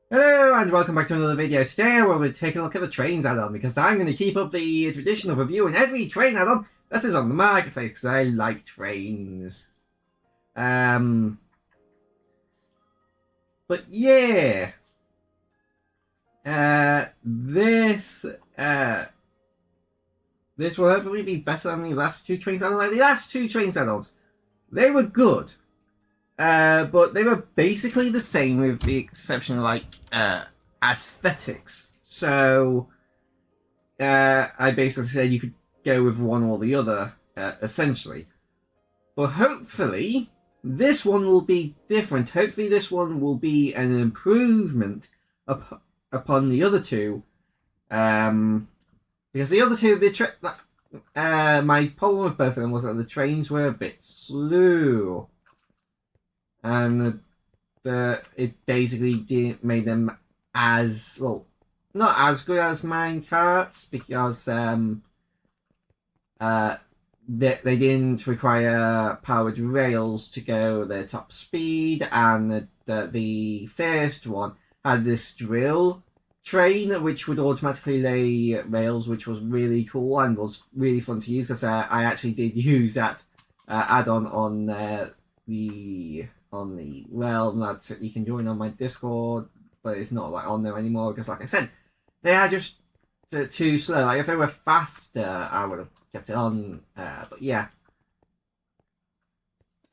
Hello and welcome back to another video. Today we're going to take a look at the trains add-on because I'm going to keep up the tradition of reviewing every train add-on that is on the marketplace because I like trains. Um, but yeah, uh, this uh, this will hopefully be better than the last two trains add-ons. Like the last two trains add-ons, they were good, but they were basically the same with the exception of aesthetics. So. I basically said you could go with one or the other, essentially. But hopefully, this one will be different. Hopefully, this one will be an improvement upon the other two. Because the other two, my problem with both of them was that the trains were a bit slow, and it basically didn't made them as well, not as good as mine carts because uh, they didn't require powered rails to go their top speed, and the first one had this drill train which would automatically lay rails, which was really cool and was really fun to use because I actually did use that add-on on the well, that's you can join on my Discord, but it's not like on there anymore because, like I said, they are just too slow. Like if they were faster, I would have kept it on. But yeah,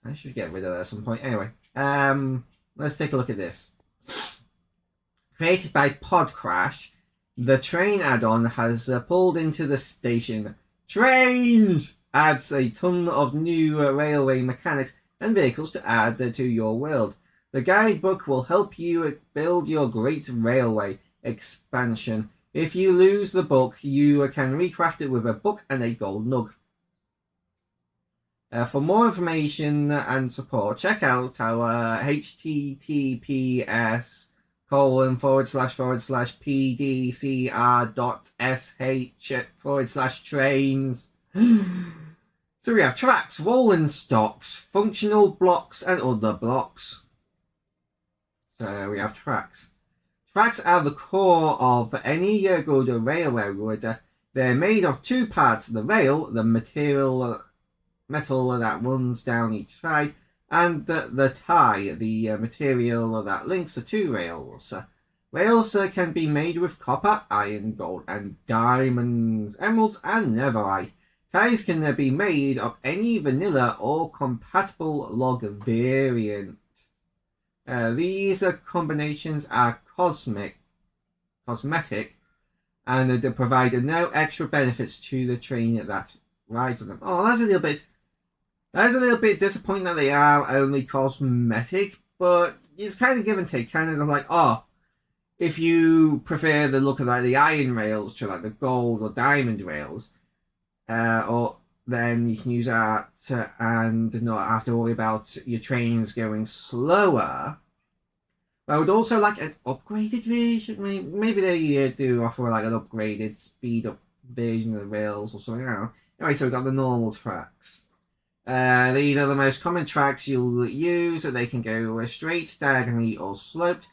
I should get rid of that at some point. Anyway, let's take a look at this. Created by Podcrash, the train add-on has pulled into the station. Trains adds a ton of new railway mechanics and vehicles to add to your world. The guidebook will help you build your great railway expansion. If you lose the book, you can recraft it with a book and a gold nug. For more information and support, check out our https /pdcr.sh/trains. So we have tracks, rolling stocks, functional blocks, and other blocks. So we have tracks. Tracks are the core of any good railroad. They're made of two parts: the rail, the metal that runs down each side, and the tie, the material that links the two rails. Rails can be made with copper, iron, gold, and diamonds, emeralds, and netherite. Ties can be made of any vanilla or compatible log variant. These combinations are cosmetic, and they provide no extra benefits to the train that rides on them. Oh, that's a little bit disappointing that they are only cosmetic, but it's kind of give and take. Kind of like, oh, if you prefer the look of like the iron rails to like the gold or diamond rails, or then you can use that and not have to worry about your trains going slower. I would also like an upgraded version. Maybe they do offer like an upgraded speed up version of the rails or something. I don't know. Anyway, so we've got the normal tracks. These are the most common tracks you'll use. They can go straight, diagonally, or sloped.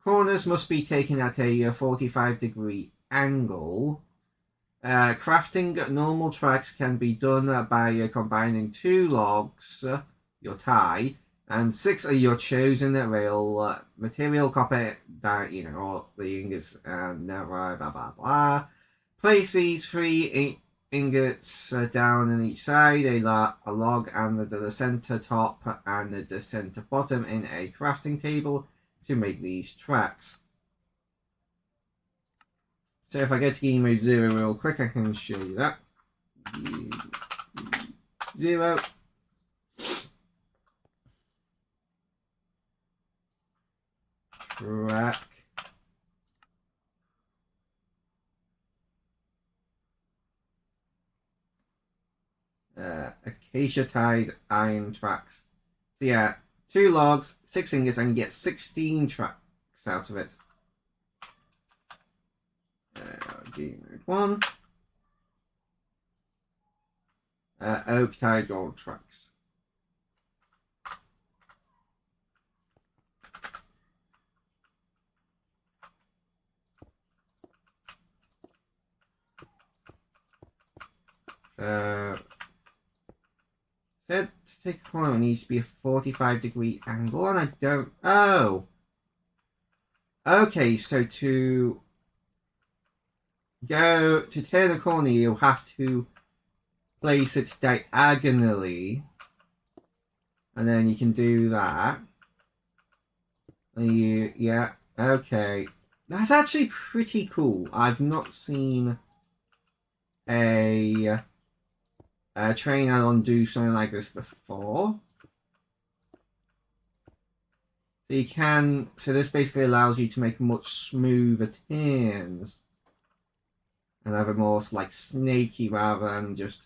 Corners must be taken at a 45-degree angle. Crafting normal tracks can be done by combining two logs, your tie, and six of your chosen rail material, copper, or the ingots, and blah blah blah. Place these three ingots down on each side, a log and the center top and the center bottom in a crafting table to make these tracks. So if I go to game mode 0 real quick, I can show you that. 0. Track. Acacia tied iron tracks. So yeah, 2 logs, 6 ingots, and you get 16 tracks out of it. Game mode 1. Oak tied gold tracks. Said to take a corner, it needs to be a 45-degree angle, and I don't. Oh! Okay, so to turn a corner, you'll have to place it diagonally, and then you can do that. And yeah, okay. That's actually pretty cool. I've not seen a train add-on do something like this before. So this basically allows you to make much smoother turns and have a more like snaky rather than just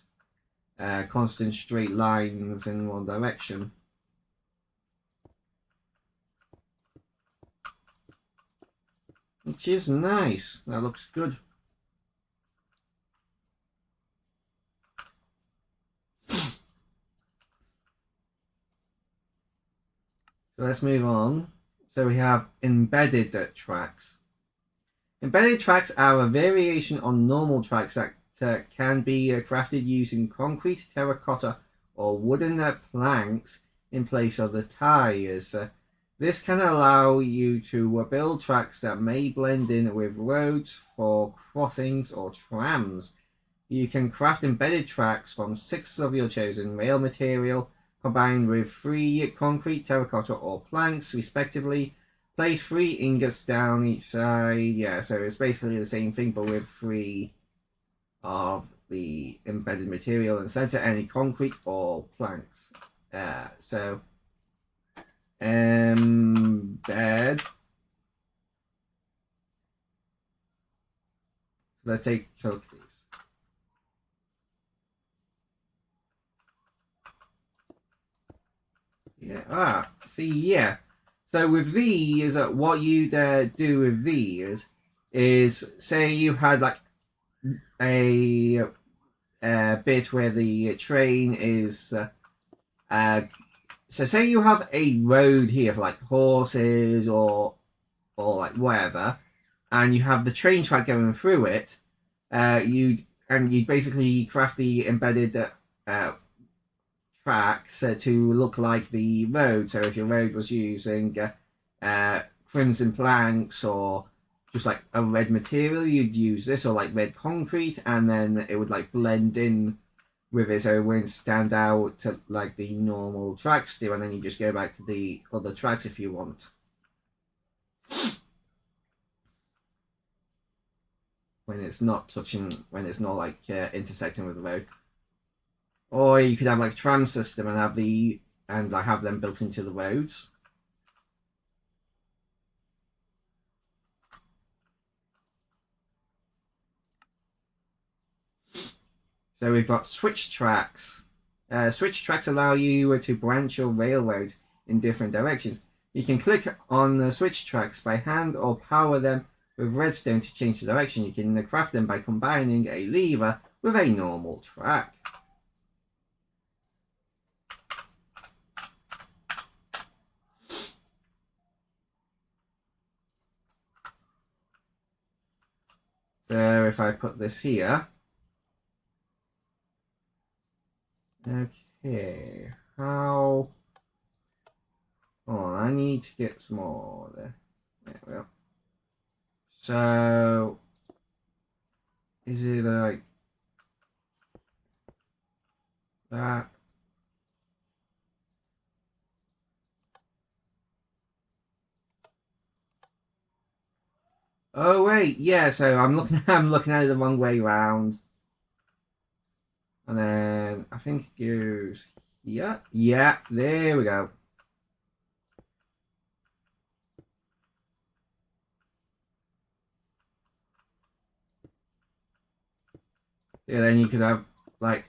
constant straight lines in one direction. Which is nice. That looks good. So let's move on. So we have embedded tracks. Embedded tracks are a variation on normal tracks that can be crafted using concrete, terracotta, or wooden planks in place of the tires. This can allow you to build tracks that may blend in with roads for crossings or trams. You can craft embedded tracks from 6 of your chosen rail material, combined with 3 concrete, terracotta, or planks, respectively. Place 3 ingots down each side. Yeah, so it's basically the same thing, but with 3 of the embedded material in the center, any concrete or planks. So embed. Let's take a look at these. Yeah. See, yeah. So with these, what you'd do with these is, say you had like a bit where the train is. So say you have a road here for like horses or like whatever, and you have the train track going through it. You'd basically craft the embedded tracks to look like the road. So if your road was using crimson planks or just like a red material, you'd use this, or like red concrete, and then it would like blend in with it so it wouldn't stand out to like the normal tracks do, and then you just go back to the other tracks if you want. When it's not like intersecting with the road. Or you could have like a tram system and have them built into the roads. So we've got switch tracks. Switch tracks allow you to branch your railroads in different directions. You can click on the switch tracks by hand or power them with redstone to change the direction. You can craft them by combining a lever with a normal track. So if I put this here. Okay, how? Oh, I need to get some more there. There we go. So, is it like that? Oh wait, yeah. So I'm looking at it the wrong way round, and then I think it goes here. Yeah, there we go. Yeah, then you could have like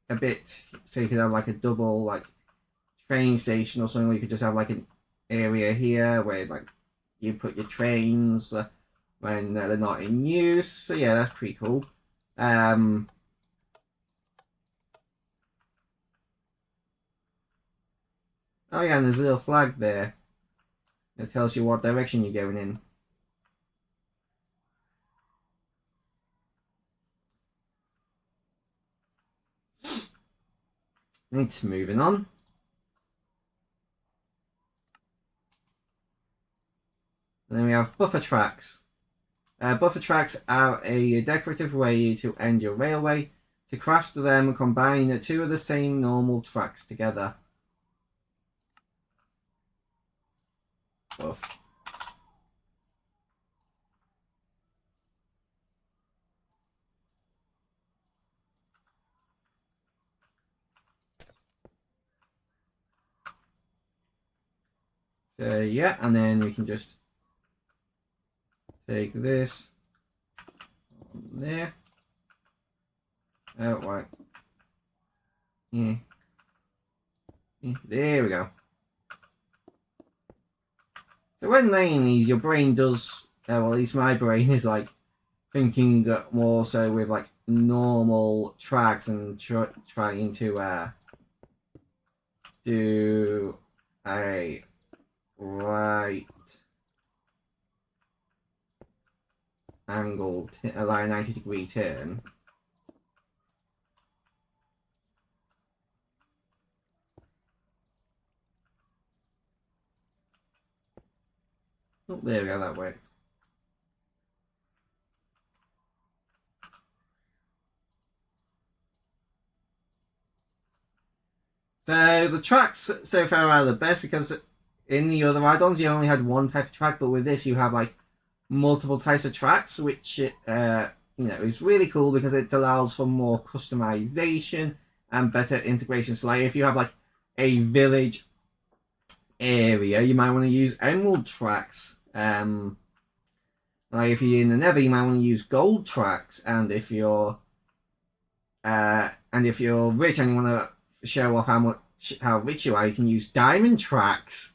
a bit. So you could have like a double like train station or something. Or you could just have like an area here where like you put your trains when they're not in use. So yeah, that's pretty cool. Oh yeah, and there's a little flag there that tells you what direction you're going in. It's moving on. And then we have buffer tracks. Buffer tracks are a decorative way to end your railway. To craft them, combine two of the same normal tracks together. Buff. So yeah, and then we can just take this on there. Oh, right. Yeah. There we go. So when laying these, your brain does, well, at least my brain is like thinking more so with like normal tracks and trying to do a right angle, like a 90-degree turn. Oh, there we go, that worked. So the tracks so far are the best because in the other add-ons you only had one type of track, but with this you have like multiple types of tracks, which is really cool because it allows for more customization and better integration. So like if you have like a village area, you might want to use emerald tracks. Like if you're in the Nether, you might want to use gold tracks, and if you're rich and you want to show off how rich you are, you can use diamond tracks.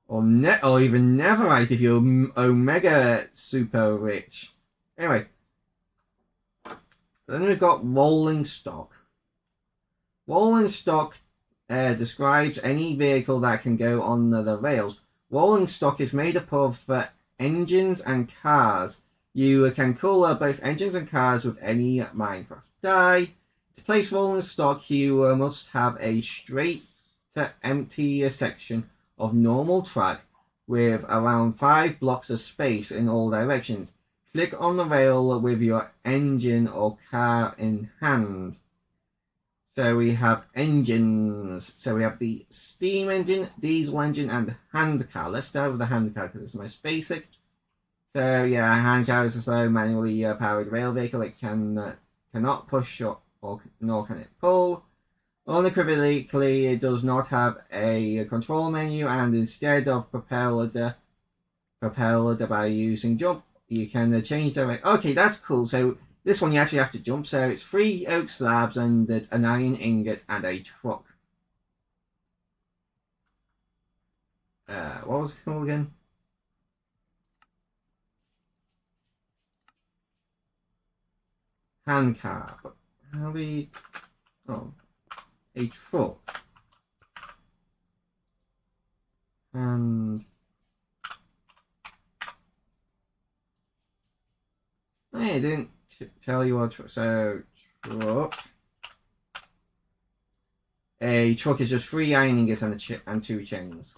Or even netherite if you're omega super rich. Anyway, then we've got rolling stock. Rolling stock describes any vehicle that can go on the rails. Rolling stock is made up of engines and cars. You can cool both engines and cars with any Minecraft die. To place rolling stock, you must have a straight to empty section of normal track with around 5 blocks of space in all directions. Click on the rail with your engine or car in hand. So we have engines. So we have the steam engine, diesel engine, and hand car. Let's start with the hand car because it's the most basic. So yeah, hand car is a slow, manually powered rail vehicle. It cannot push or nor can it pull. Unequivocally, it does not have a control menu, and instead of propelled by using jump, you can change the. Okay, that's cool. So this one you actually have to jump. So it's 3 oak slabs and an iron ingot and a truck. What was it called again? Hand car. But how do you... Oh, a truck. And I didn't tell you what truck. So truck. A truck is just 3 iron ingots and 2 chains.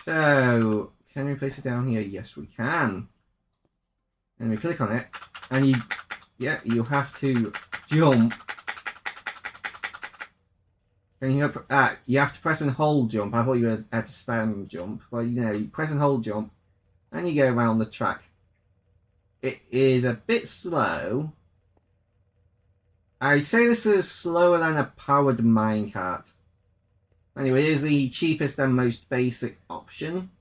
So can we place it down here? Yes, we can. And we click on it, and you have to jump. And you have to press and hold jump. I thought you had to spam jump. Well, you press and hold jump, and you go around the track. It is a bit slow. I'd say this is slower than a powered minecart. Anyway, it is the cheapest and most basic option.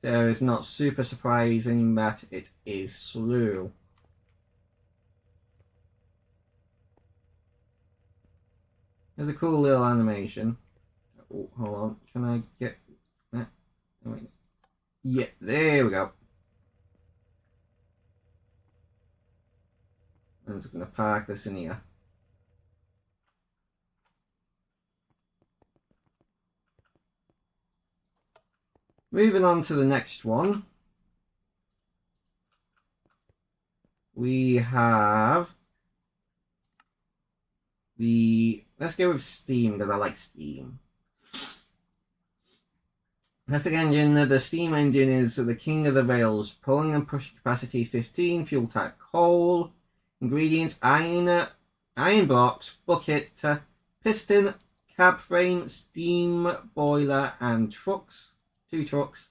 So it's not super surprising that it is slow. There's a cool little animation. Oh, hold on. Can I get that? Oh, wait. Yeah, there we go. I'm just going to park this in here. Moving on to the next one. We have let's go with Steam because I like Steam. Classic engine. The Steam engine is the king of the rails. Pulling and pushing capacity 15. Fuel type coal. Ingredients: iron blocks, bucket, piston, cab frame, steam boiler, and trucks. 2 trucks.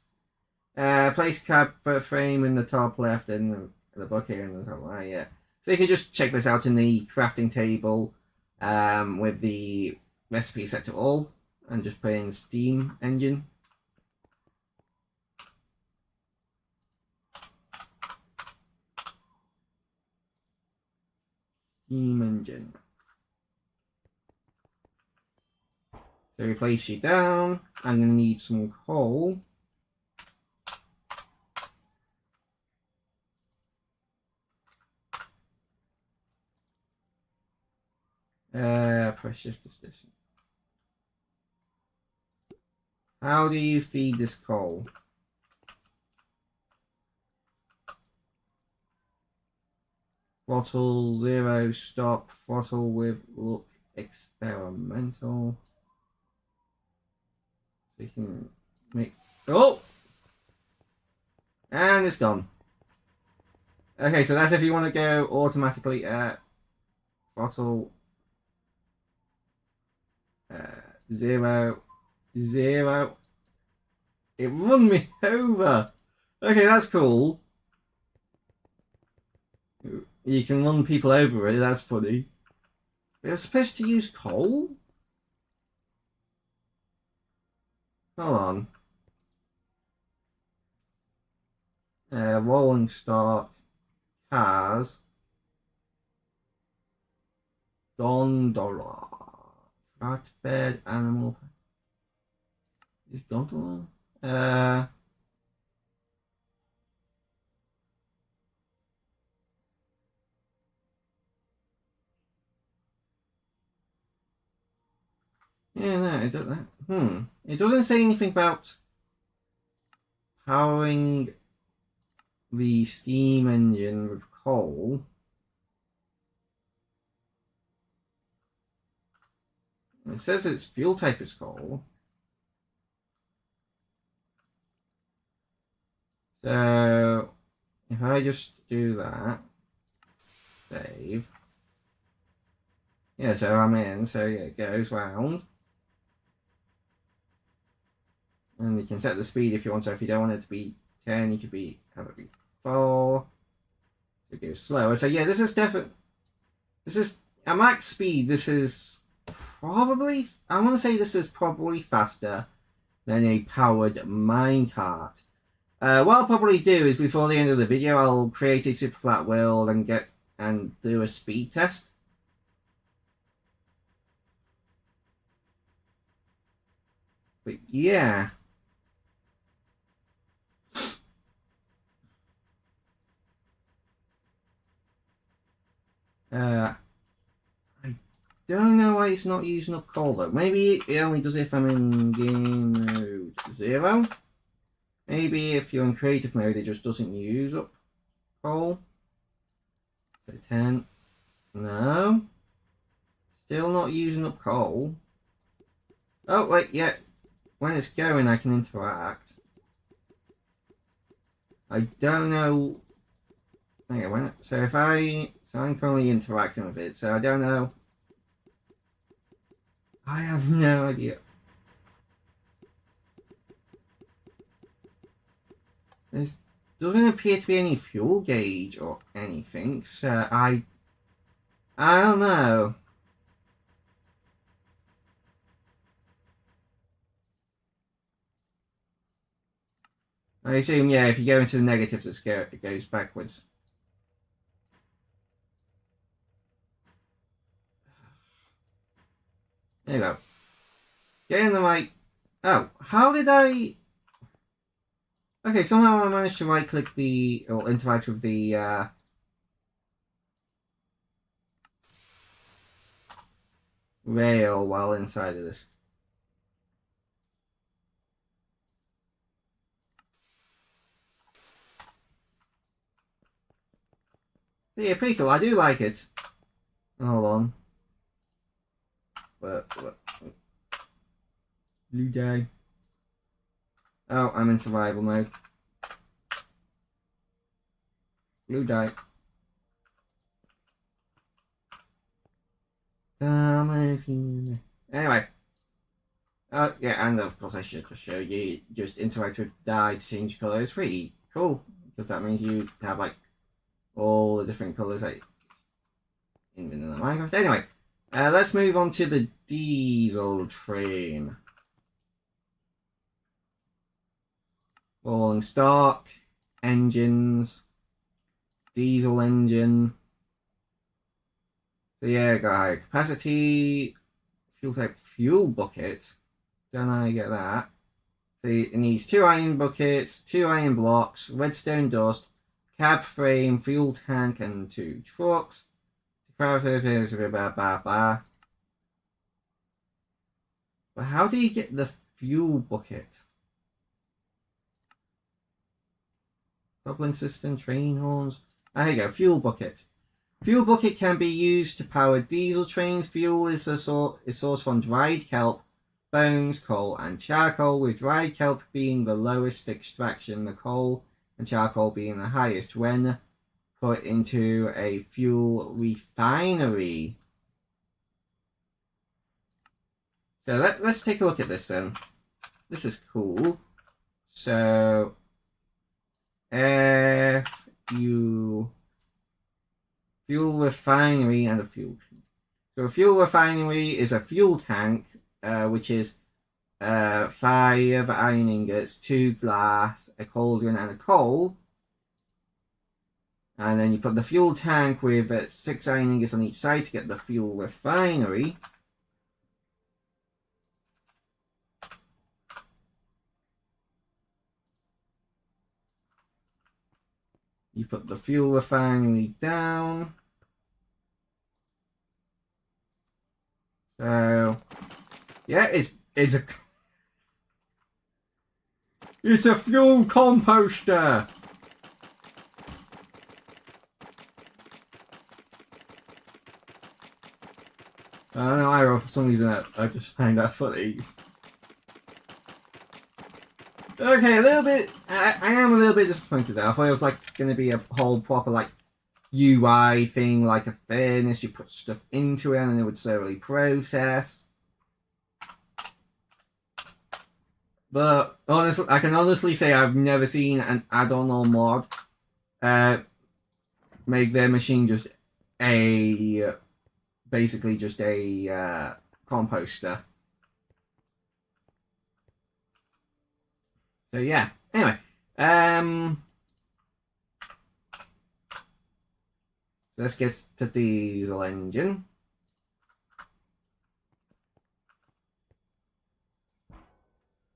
Place cab frame in the top left and the bucket in the top right. Yeah. So you can just check this out in the crafting table with the recipe set to all and just put in steam engine. Steam engine. So we place you down. I'm going to need some coal. Press shift to station. How do you feed this coal? Throttle 0, stop, throttle with look, experimental. So you can make. Oh! And it's gone. Okay, so that's if you want to go automatically throttle 0, 0. It run me over. Okay, that's cool. You can run people over it, that's funny. They're supposed to use coal? Hold on. Rolling stock, cars, gondola, flatbed, animal. Is gondola? Yeah, no, it doesn't. It doesn't say anything about powering the steam engine with coal. It says its fuel type is coal. So if I just do that, save. Yeah, so I'm in. So yeah, it goes round. And you can set the speed if you want. So if you don't want it to be 10, you could have it be 4. So it goes slower. So yeah, this is definitely. This is at max speed. This is probably. I want to say this is probably faster than a powered minecart. What I'll probably do is before the end of the video, I'll create a super flat world and do a speed test. But yeah. I don't know why it's not using up coal though. Maybe it only does it if I'm in game mode 0. Maybe if you're in creative mode, it just doesn't use up coal. So 10. No. Still not using up coal. Oh, wait, yeah. When it's going, I can interact. I don't know. Okay, so I'm currently interacting with it, so I don't know. I have no idea. There doesn't appear to be any fuel gauge or anything, so I don't know. I assume, yeah, if you go into the negatives, it goes backwards. There you go. Get in the right. Oh, how did I? Okay, somehow I managed to right-click or interact with the rail while inside of this. Yeah, pretty cool. I do like it. Hold on. But blue day. Oh, I'm in survival mode. Blue die. Anyway. Yeah, and of course I should just show you, just interact with dye to change colour. It's pretty cool, because that means you have like all the different colours like in vanilla Minecraft. Anyway, let's move on to the diesel train. Rolling stock, engines, diesel engine. So yeah, got high capacity, fuel type fuel bucket. Don't I get that? So it needs 2 iron buckets, 2 iron blocks, redstone dust, cab frame, fuel tank, and 2 trucks. Blah blah blah. But how do you get the fuel bucket? Goblin system, train horns. There you go, fuel bucket. Fuel bucket can be used to power diesel trains. Fuel is sourced from dried kelp, bones, coal, and charcoal, with dried kelp being the lowest extraction, the coal and charcoal being the highest when put into a fuel refinery. So let's take a look at this then. This is cool. So fuel refinery and a fuel. So a fuel refinery is a fuel tank, which is 5 iron ingots, 2 glass, a cauldron, and a coal. And then you put the fuel tank with 6 iron ingots on each side to get the fuel refinery. You put the fuel refinery down. So yeah, it's a fuel composter. I don't know, I for some reason I just find that funny. Okay, a little bit. I am a little bit disappointed there. I thought it was like going to be a whole proper like UI thing, like a furnace. You put stuff into it and it would slowly process. But honestly, I can honestly say I've never seen an add-on or mod make their machine just basically just a composter. So yeah. Anyway, let's get to the diesel engine.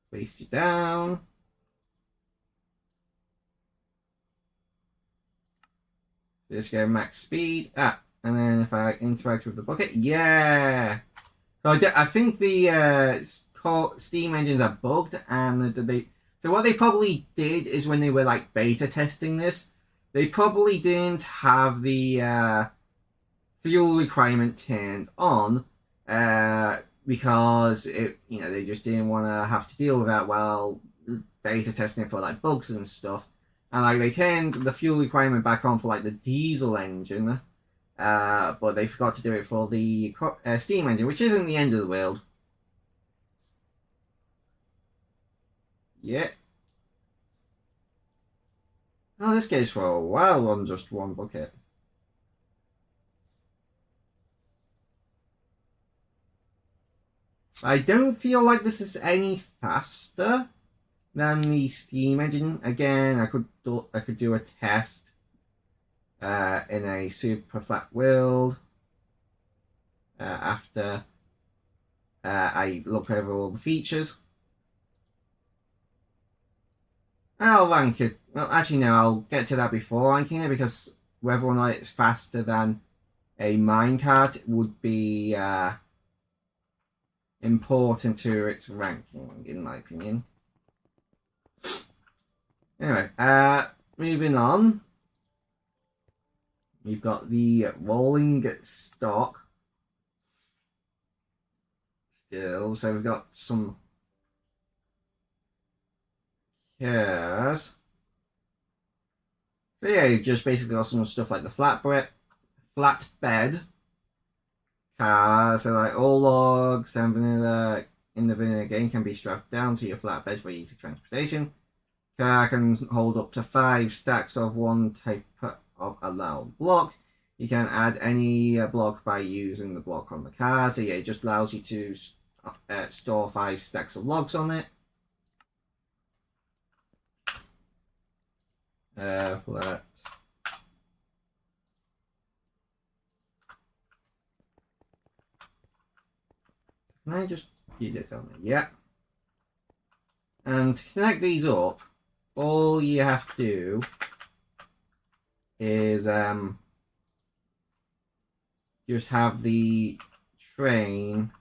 Place you down. Just go max speed. And then if I interact with the bucket, yeah. So I think the steam engines are bugged, and so what they probably did is when they were like beta testing this, they probably didn't have the fuel requirement turned on because they just didn't want to have to deal with that while beta testing it for like bugs and stuff. And like they turned the fuel requirement back on for like the diesel engine, but they forgot to do it for the steam engine, which isn't the end of the world. Yeah. Oh, this goes for a while on just one bucket. I don't feel like this is any faster than the steam engine. Again, I could do a test in a super flat world after I look over all the features. I'll rank it. Well, actually, no, I'll get to that before ranking it, because whether or not it's faster than a minecart would be important to its ranking, in my opinion. Anyway, moving on. You've got the rolling stock still, so we've got some cars. So yeah, you've just basically got some stuff like the flatbed cars, so like all logs and vanilla in the vanilla game can be strapped down to your flatbed for easy transportation. Car can hold up to 5 stacks of one type of allowed block. You can add any block by using the block on the car. So yeah, it just allows you to store 5 stacks of logs on it. Flat. Can I just get it on there? Yeah. And to connect these up, all you have to do is just have the train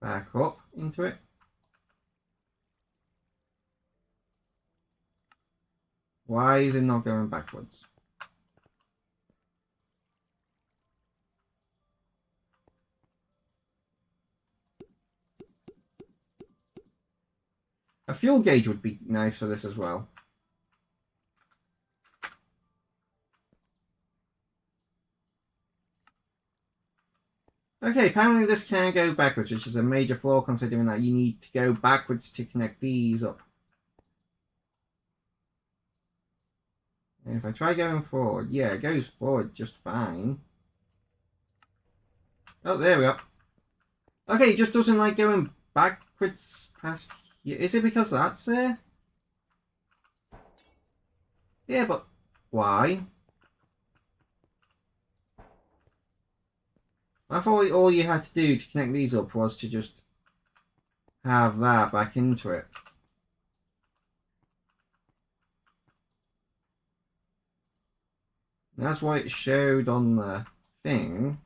back up into it. Why is it not going backwards? A fuel gauge would be nice for this as well. Okay, apparently this can go backwards, which is a major flaw considering that you need to go backwards to connect these up. And if I try going forward, yeah, it goes forward just fine. Oh, there we go. Okay, it just doesn't like going backwards past here. Is it because that's there? Yeah, but why? I thought all you had to do to connect these up was to just have that back into it. And that's why it showed on the thing.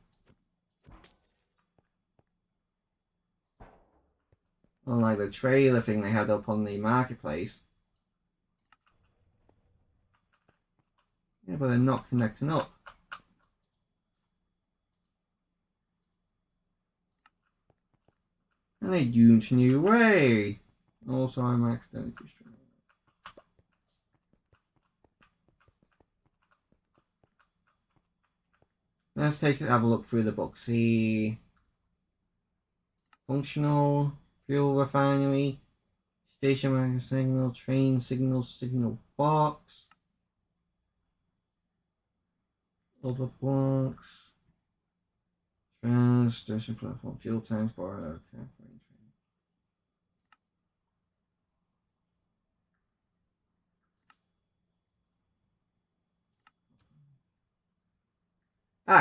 Unlike the trailer thing they had up on the marketplace. Yeah, but they're not connecting up. And they doomed a new way. Also, I'm accidentally destroying. Let's have a look through the book. See, functional fuel refinery, station wagon signal, train signal, signal box, other blocks, train station platform, fuel tanks, bar. Okay.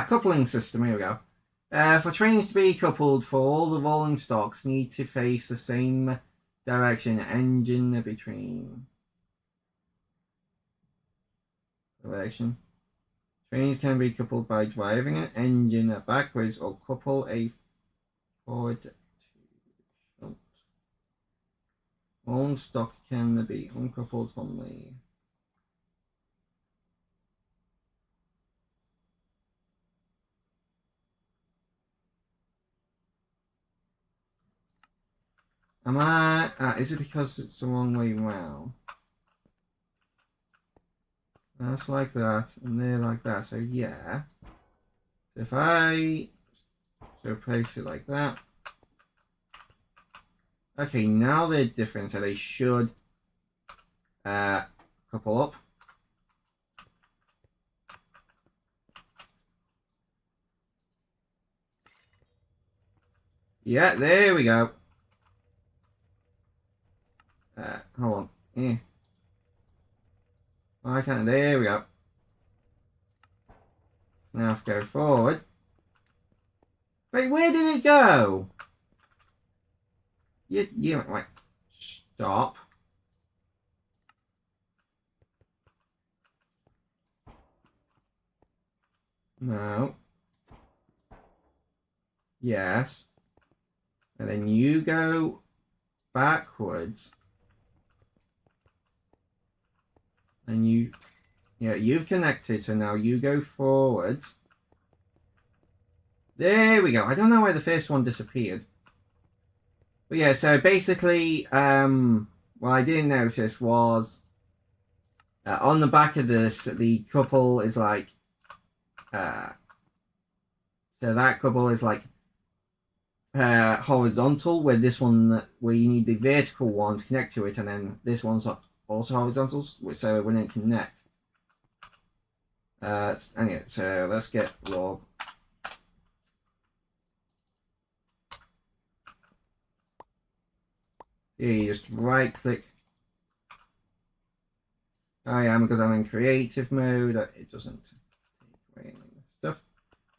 Coupling system. Here we go. For trains to be coupled, for all the rolling stocks need to face the same direction. Engine between direction. Trains can be coupled by driving an engine backwards or couple a forward to short. Rolling stock can be uncoupled from the is it because it's the wrong way round? That's like that, and they're like that, so yeah. If I place it like that. Okay, now they're different, so they should couple up. Yeah, there we go. Hold on. Yeah. I can't. There we go. Now if I go forward. Wait, where did it go? You wait. Stop. No. Yes. And then you go backwards. And you've connected, so now you go forwards. There we go. I don't know why the first one disappeared. But yeah, so basically, what I didn't notice was on the back of this, the couple is like, so that couple is like horizontal, where this one, where you need the vertical one to connect to it, and then this one's also horizontal, so it wouldn't connect. Anyway, so let's get log. Here you just right click. I am because I'm in creative mode. It doesn't take away any of the stuff.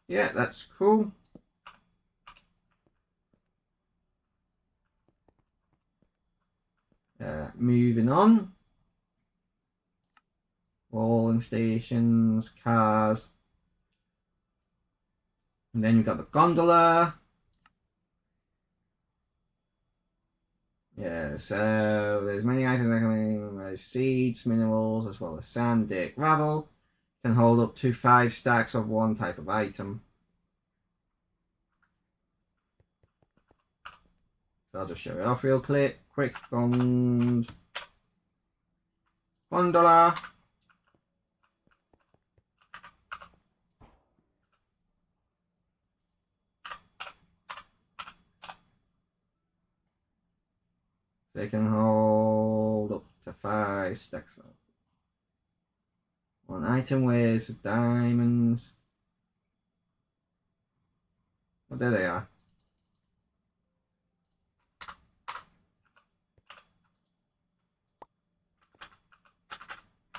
Yeah, that's cool. Moving on. Rolling stations, cars. And then you've got the gondola. Yeah, so there's many items that come in. There's seeds, minerals, as well as sand, dirt, gravel. Can hold up to 5 stacks of one type of item. So I'll just show it off real quick. Gondola. They can hold up to 5 stacks of one item weighs diamonds. Oh, there they are.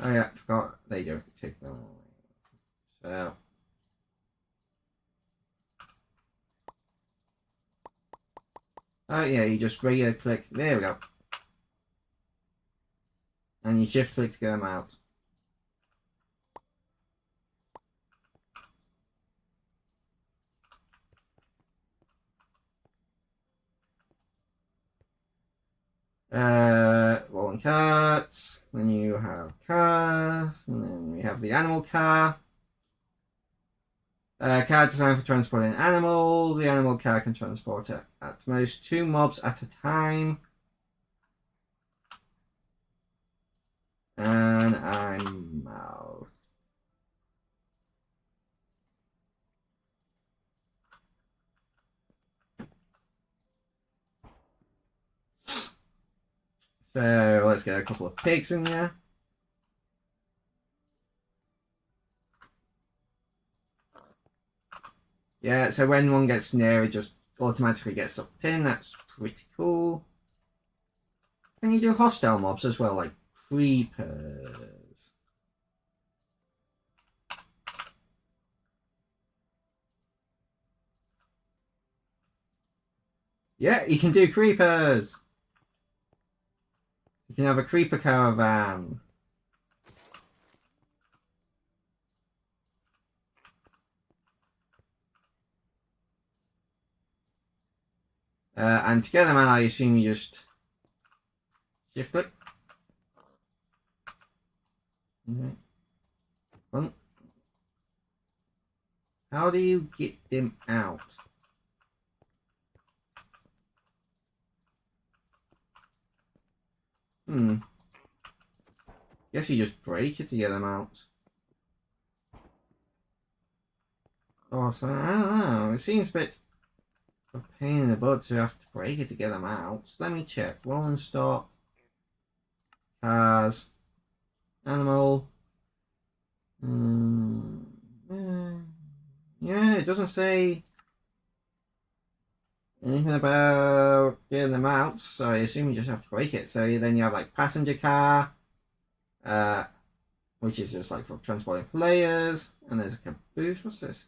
Oh yeah, forgot. There you go. Take them away. So. Oh yeah, you just regular click. There we go. And you shift click to get them out. Rolling carts. Then you have cars. And then we have the animal car. Car designed for transporting animals. The animal car can transport at most 2 mobs at a time. And I'm out. So let's get a couple of pigs in here. Yeah, so when one gets near, it just automatically gets sucked in. That's pretty cool. Can you do hostile mobs as well, like creepers? Yeah, you can do creepers. You can have a creeper caravan. And to get them out, I assume you just shift click. Okay. Well, how do you get them out? Guess you just break it to get them out. Oh, so I don't know. It seems a bit of a pain in the butt to have to break it to get them out. So let me check. Rolling stock. Cars. Animal. Yeah, it doesn't say anything about getting them out, so I assume you just have to break it. So then you have like passenger car, which is just like for transporting players, and there's a caboose. What's this?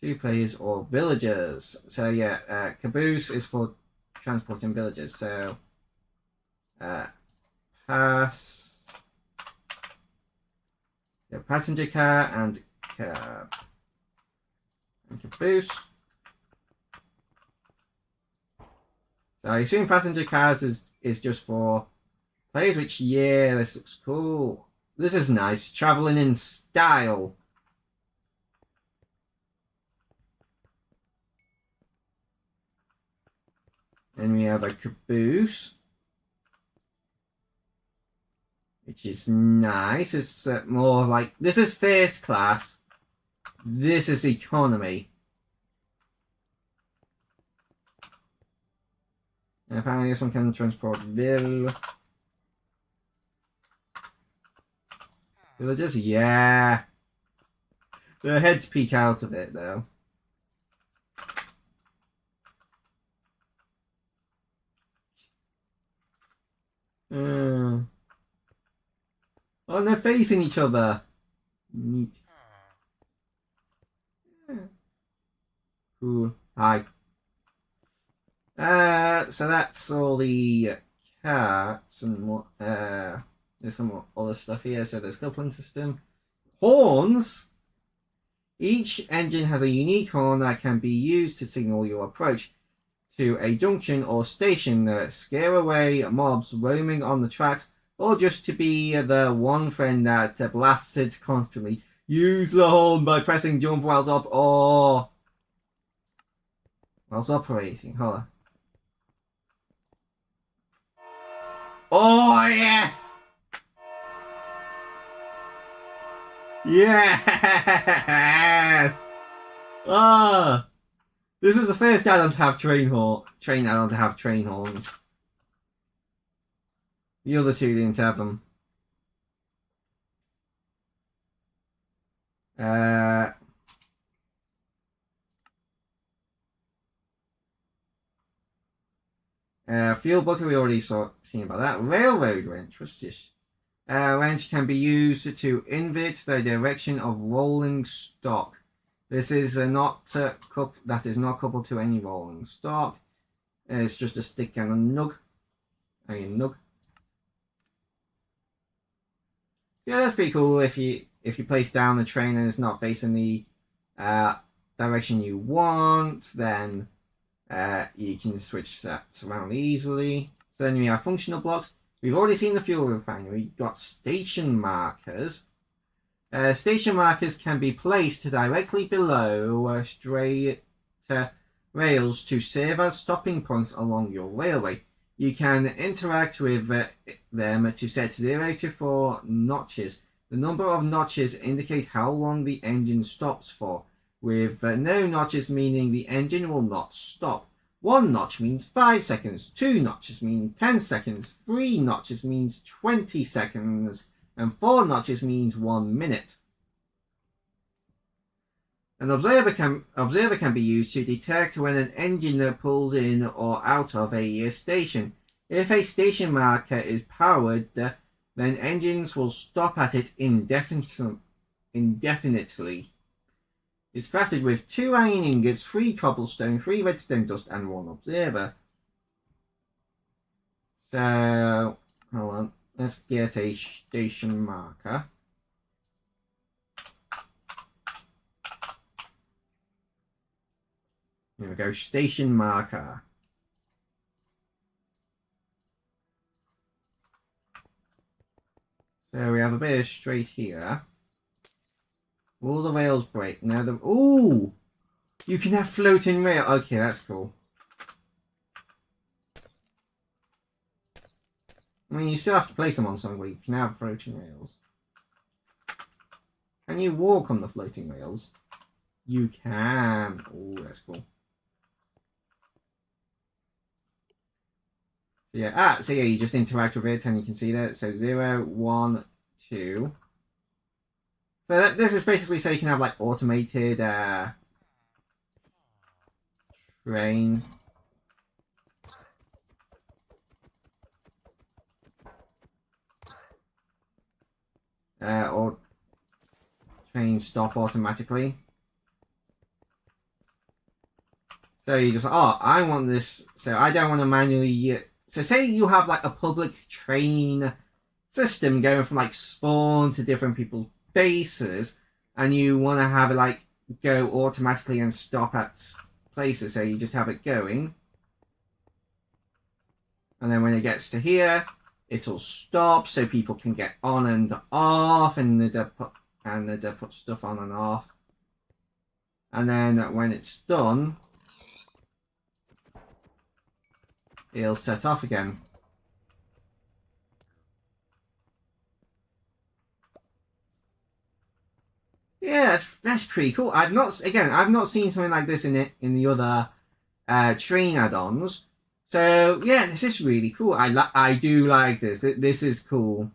2 players or villagers. So yeah, caboose is for transporting villagers. So passenger car and curb. Boost. So I assume passenger cars is just for players, which, yeah, this looks cool. This is nice. Traveling in style. And we have a caboose, which is nice. It's more like, this is first class. This is economy. And apparently this one can transport villagers. Yeah. Their heads peek out of it, though. Oh, and they're facing each other. Neat. Cool. Hi. So that's all the cats and what. There's some more other stuff here. So there's coupling system, horns. Each engine has a unique horn that can be used to signal your approach to a junction or station that scare away mobs roaming on the tracks, or just to be the one friend that blasts it constantly. Use the horn by pressing jump whilst up or whilst operating. Hold on. Oh yes! Yes! Ah! This is the first addon to have train addon to have train horns. The other two didn't have them. Fuel bucket, we already seen about that. Railroad wrench, what's this? Wrench can be used to invert the direction of rolling stock. This is not that is not coupled to any rolling stock. It's just a stick and a nug. Yeah, that's pretty cool. If you place down the train and it's not facing the direction you want, then you can switch that around easily. So then we have functional blocks. We've already seen the fuel refinery. We've got station markers. Station markers can be placed directly below straight rails to serve as stopping points along your railway. You can interact with them to set 0 to 4 notches. The number of notches indicate how long the engine stops for, with no notches meaning the engine will not stop. 1 notch means 5 seconds, 2 notches mean 10 seconds, 3 notches means 20 seconds, and 4 notches means 1 minute. An observer can be used to detect when an engine pulls in or out of a station. If a station marker is powered, then engines will stop at it indefinitely. It's crafted with 2 iron ingots, 3 cobblestone, 3 redstone dust, and 1 observer. So, hold on. Let's get a station marker. Here we go, station marker. So we have a bit of straight here. Will the rails break? Now the ooh! You can have floating rail. Okay, that's cool. I mean, you still have to place them on something where you can have floating rails. Can you walk on the floating rails? You can. Oh, that's cool. So yeah, so yeah, you just interact with it and you can see that. So 0, 1, 2. So this is basically so you can have like automated trains. Or trains stop automatically. So you just, oh, I want this, so I don't want to manually, so say you have like a public train system going from like spawn to different people's bases. and you want to have it like go automatically and stop at places, so you just have it going, and then when it gets to here, it'll stop so people can get on and off, and the put stuff on and off, and then when it's done, it'll set off again. Yeah, that's pretty cool. I've not seen something like this in the other train add-ons. So yeah, this is really cool. I do like this. This is cool.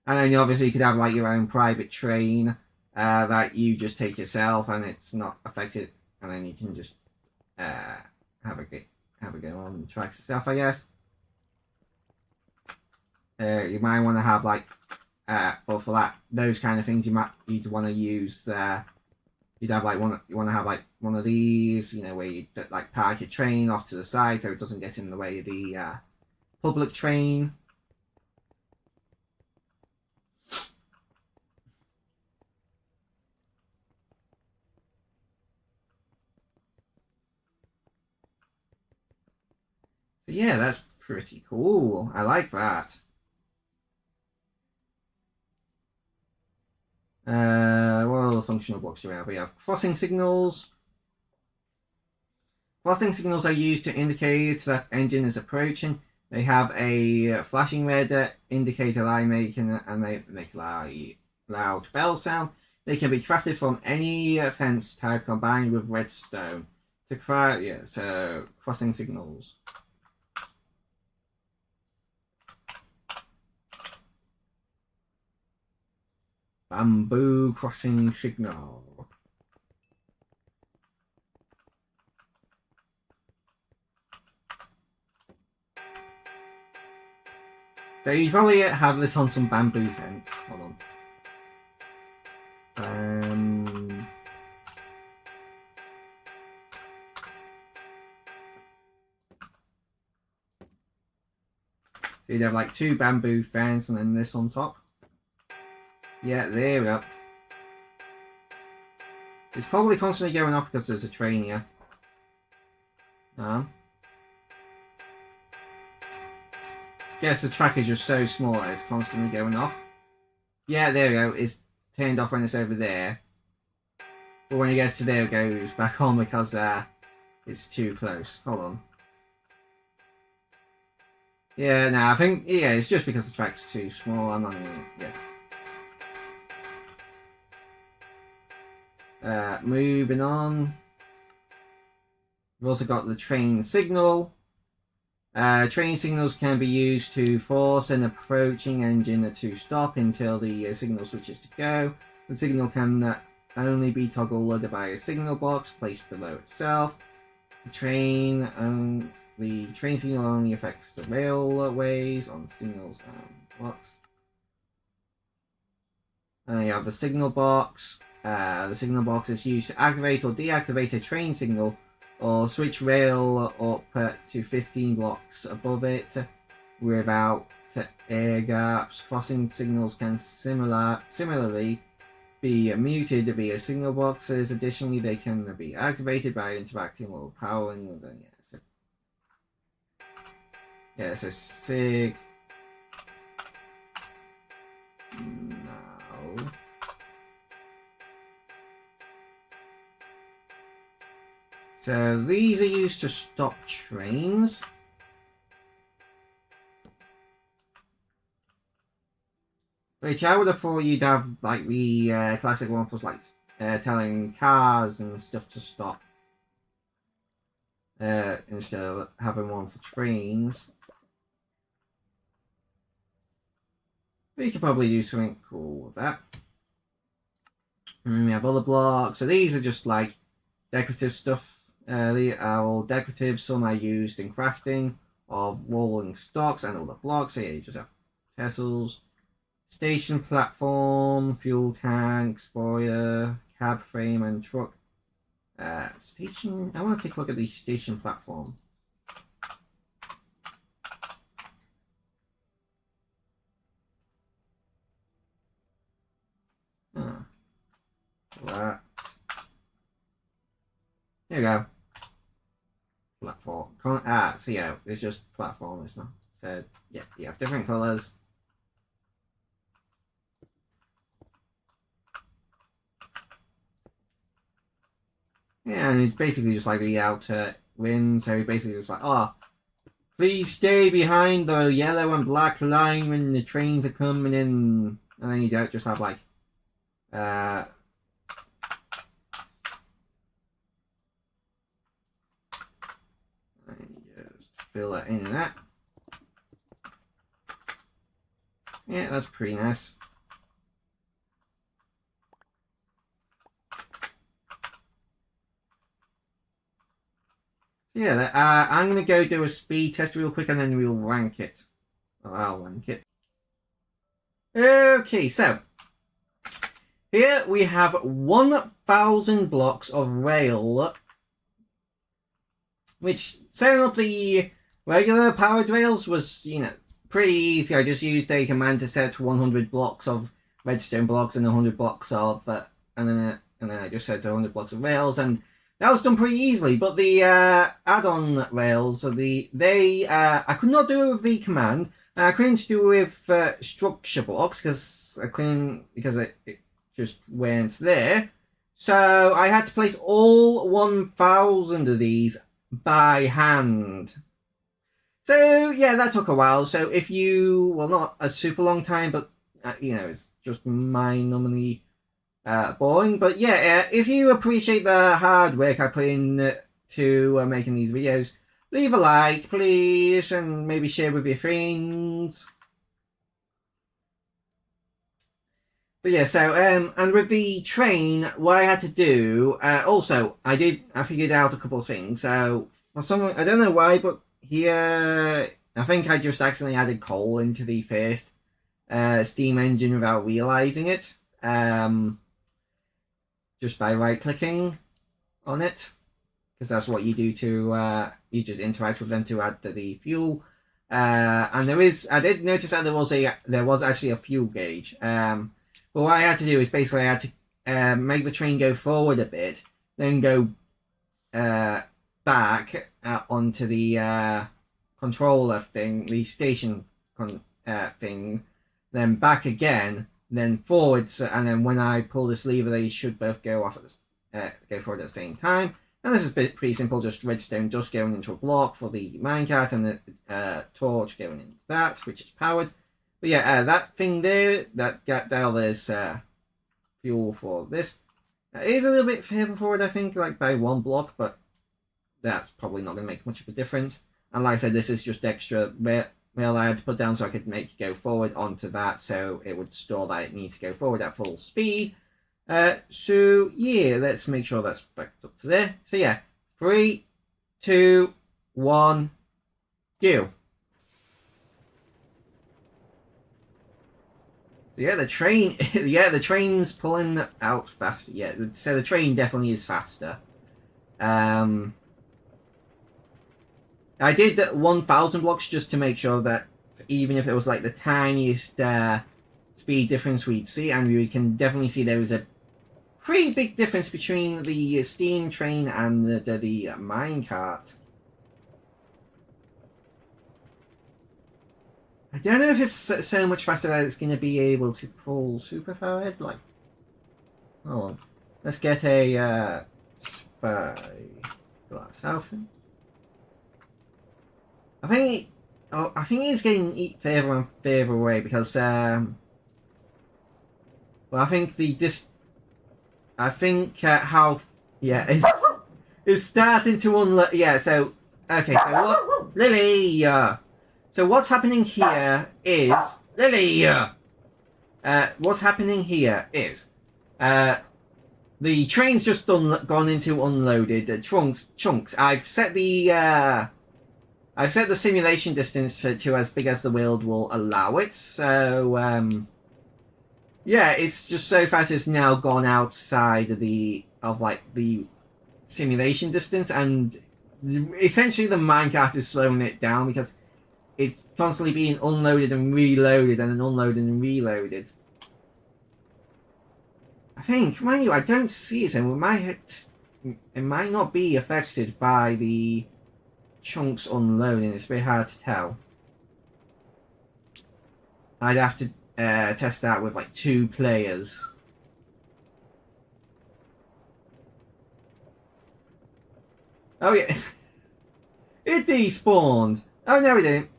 And then obviously you could have like your own private train that you just take yourself, and it's not affected. And then you can just have a go on the tracks itself, I guess. You might want to have like, but for that, those kind of things, you'd want to use. You'd have like you want to have like one of these, you know, where you like park your train off to the side so it doesn't get in the way of the public train. So yeah, that's pretty cool. I like that. What other functional blocks do we have? We have crossing signals. Crossing signals are used to indicate that engine is approaching. They have a flashing red indicator light making and they make loud bell sound. They can be crafted from any fence type combined with redstone. So crossing signals. Bamboo crossing signal. So you probably have this on some bamboo fence. Hold on. So you'd have like 2 bamboo fence and then this on top. Yeah, there we go. It's probably constantly going off because there's a train here. Guess the track is just so small that it's constantly going off. Yeah, there we go. It's turned off when it's over there. But when it gets to there, it goes back on because it's too close. Hold on. Yeah, no, I think, yeah, it's just because the track's too small. I'm not even, yeah. Moving on. We've also got the train signal. Train signals can be used to force an approaching engine to stop until the signal switches to go. The signal can only be toggled by a signal box placed below itself. The train signal only affects the railways on signals and blocks. And you have the signal box. The signal box is used to activate or deactivate a train signal or switch rail up to 15 blocks above it without air gaps. Crossing signals can similarly be muted via signal boxes. Additionally, they can be activated by interacting or powering with them. So sig. No. So these are used to stop trains. Which I would have thought you'd have like the classic one plus like telling cars and stuff to stop. Instead of having one for trains. But you could probably do something cool with that. And then we have other blocks. So these are just like decorative stuff. They are all decorative. Some are used in crafting of rolling stocks and other blocks. So yeah, you just have tassels. Station platform, fuel tank, spoiler, cab frame, and truck. Station. I want to take a look at the station platform. That. There we go. Platform. So yeah, it's just platform, it's not. So yeah, you have different colours. Yeah, and it's basically just like the outer ring, so basically just like, oh, please stay behind the yellow and black line when the trains are coming in. And then you don't just have like, and just fill that in and that. Yeah, that's pretty nice. Yeah, I'm going to go do a speed test real quick and then we'll rank it. Well, I'll rank it. Okay, so here we have 1,000 blocks of rail, which setting up the regular powered rails was, you know, pretty easy. I just used a command to set 100 blocks of redstone blocks and 100 blocks of, and then I just set 100 blocks of rails, and that was done pretty easily. But the add-on rails, I could not do it with the command. I couldn't do it with structure blocks because it just weren't there. So I had to place all 1,000 of these by hand. So yeah, that took a while. So if you, well, not a super long time, but you know, it's just mind-numbingly boring. But yeah, if you appreciate the hard work I put in to making these videos, leave a like, please, and maybe share with your friends. But yeah, so and with the train, what I had to do, also I figured out a couple of things. So for some, I don't know why, but here I think I just accidentally added coal into the first steam engine without realizing it. Just by right clicking on it, because that's what you do to you just interact with them to add to the fuel. And I did notice that there was actually a fuel gauge. But what I had to do is basically I had to make the train go forward a bit, then go back onto the controller thing, the station thing, then back again, then forwards, and then when I pull this lever, they should both go off go forward at the same time. And this is pretty simple, just redstone dust going into a block for the minecart, and the torch going into that, which is powered. But yeah, that thing there, there's fuel for this. It is a little bit further forward, I think, like by one block, but that's probably not going to make much of a difference. And like I said, this is just extra rail I had to put down so I could make it go forward onto that, so it would store that it needs to go forward at full speed. So yeah, let's make sure that's backed up to there. So yeah, 3, 2, 1, go. So yeah, the train's pulling out faster. Yeah, so the train definitely is faster. I did 1,000 blocks just to make sure that even if it was like the tiniest speed difference we'd see, and we can definitely see there was a pretty big difference between the steam train and the minecart. I don't know if it's so much faster that it's going to be able to pull superpowered. Like, hold on, let's get a spyglass outfit. I think it's getting further and further away because well, I think how it's starting to unload. Yeah, so okay, so what, Lily? So what's happening here is Lily. What's happening here is the train's just gone into unloaded chunks. I've set the simulation distance to as big as the world will allow it. So yeah, it's just so fast it's now gone outside of the simulation distance, and essentially the minecart is slowing it down because it's constantly being unloaded and reloaded and then unloaded and reloaded. I think, mind you, I don't see it, and it might not be affected by the chunks unloading. It's a bit hard to tell. I'd have to test that with like 2 players. Oh yeah, it despawned. Oh no, it didn't.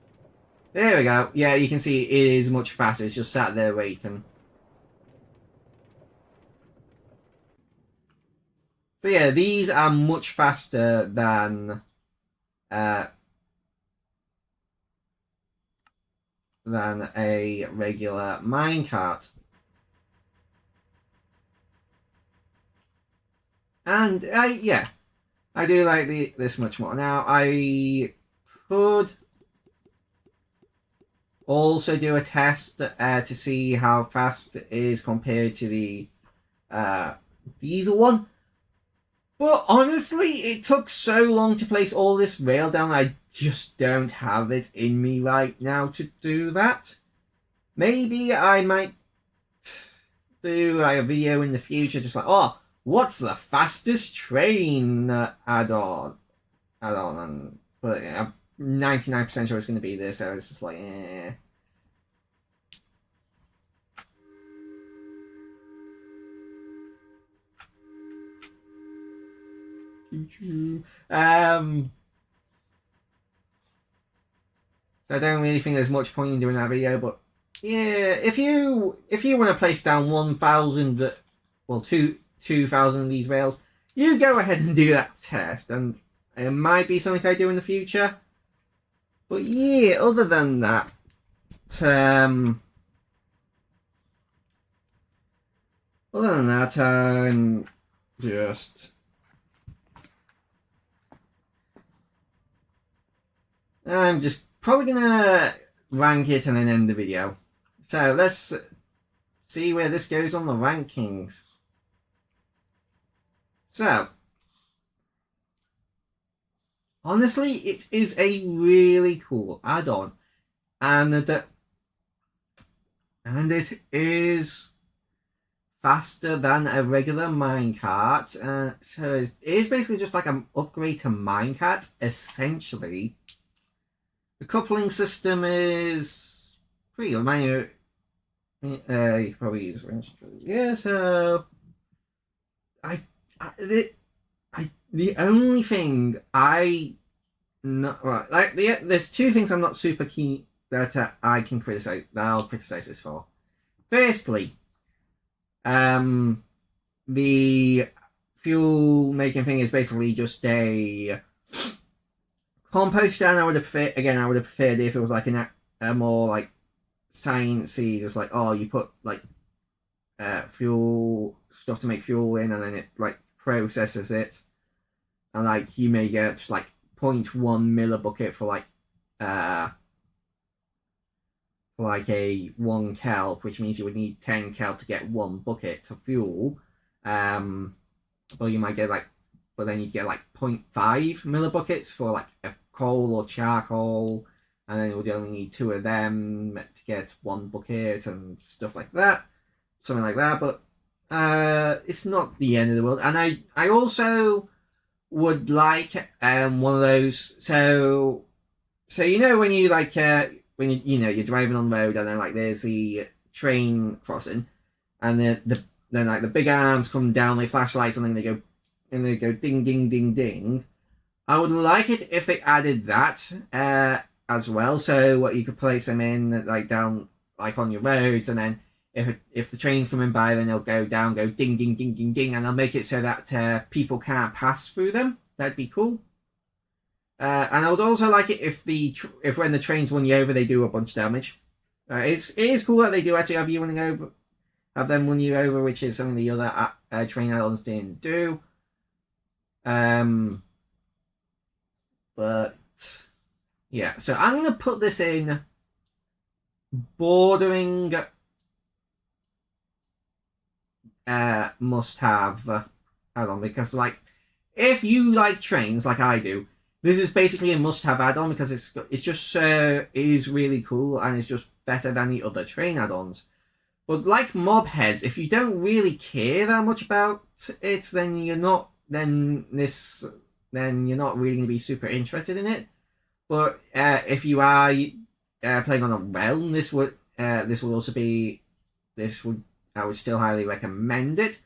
There we go. Yeah, you can see it is much faster. It's just sat there waiting. So yeah, these are much faster uh, than a regular minecart. And yeah, I do like this much more. Now I could also do a test to see how fast it is compared to the diesel one. But honestly, it took so long to place all this rail down, I just don't have it in me right now to do that. Maybe I might do like a video in the future, just like, oh, what's the fastest train add-on? And but I'm 99% sure it's going to be this, so it's just like, eh. So I don't really think there's much point in doing that video, but yeah, if you want to place down 1,000, well, 2,000 of these rails, you go ahead and do that test, and it might be something I do in the future. But yeah, other than that, I'm just probably gonna rank it and then end the video. So let's see where this goes on the rankings. So, honestly, it is a really cool add-on, and it is faster than a regular minecart. So it is basically just like an upgrade to minecart, essentially. The coupling system is pretty minor. You can probably use wrench. Yeah, so the only thing I not right, like there's 2 things I'm not super keen that I can criticize that I'll criticize this for. Firstly, the fuel making thing is basically just a composter, and I would have preferred if it was like a more like sciencey, just like, oh, you put like fuel stuff to make fuel in, and then it like processes it, and like you may get like 0.1 millibucket for like a 1 kelp, which means you would need 10 kelp to get 1 bucket of fuel. Or you might get like, but then you'd get like 0.5 millibuckets for like a coal or charcoal, and then you would only need 2 of them to get 1 bucket and stuff like that, something like that. But it's not the end of the world. And I also would like one of those. So when you like when you're driving on the road, and then like there's the train crossing, and then like the big arms come down, they flash lights, and then they go ding ding ding ding. I would like it if they added that as well, so what you could place them in like down like on your roads, and then if the train's coming by, then they'll go down, go ding ding ding ding ding, and they'll make it so that people can't pass through them. That'd be cool. And I would also like it if when the trains run you over, they do a bunch of damage. It is cool that they do actually have them run you over, which is something the other train add-ons didn't do. But yeah, so I'm gonna put this in bordering must-have add-on, because like if you like trains like I do, this is basically a must-have add-on, because it is really cool, and it's just better than the other train add-ons. But like mob heads, if you don't really care that much about it, then you're not then you're not really going to be super interested in it. But if you are playing on a realm, this would also be this would I would still highly recommend it,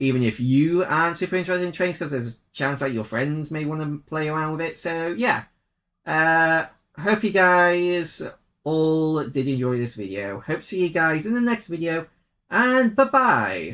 even if you aren't super interested in trains, because there's a chance that your friends may want to play around with it. So yeah, hope you guys all did enjoy this video. Hope to see you guys in the next video, and bye bye.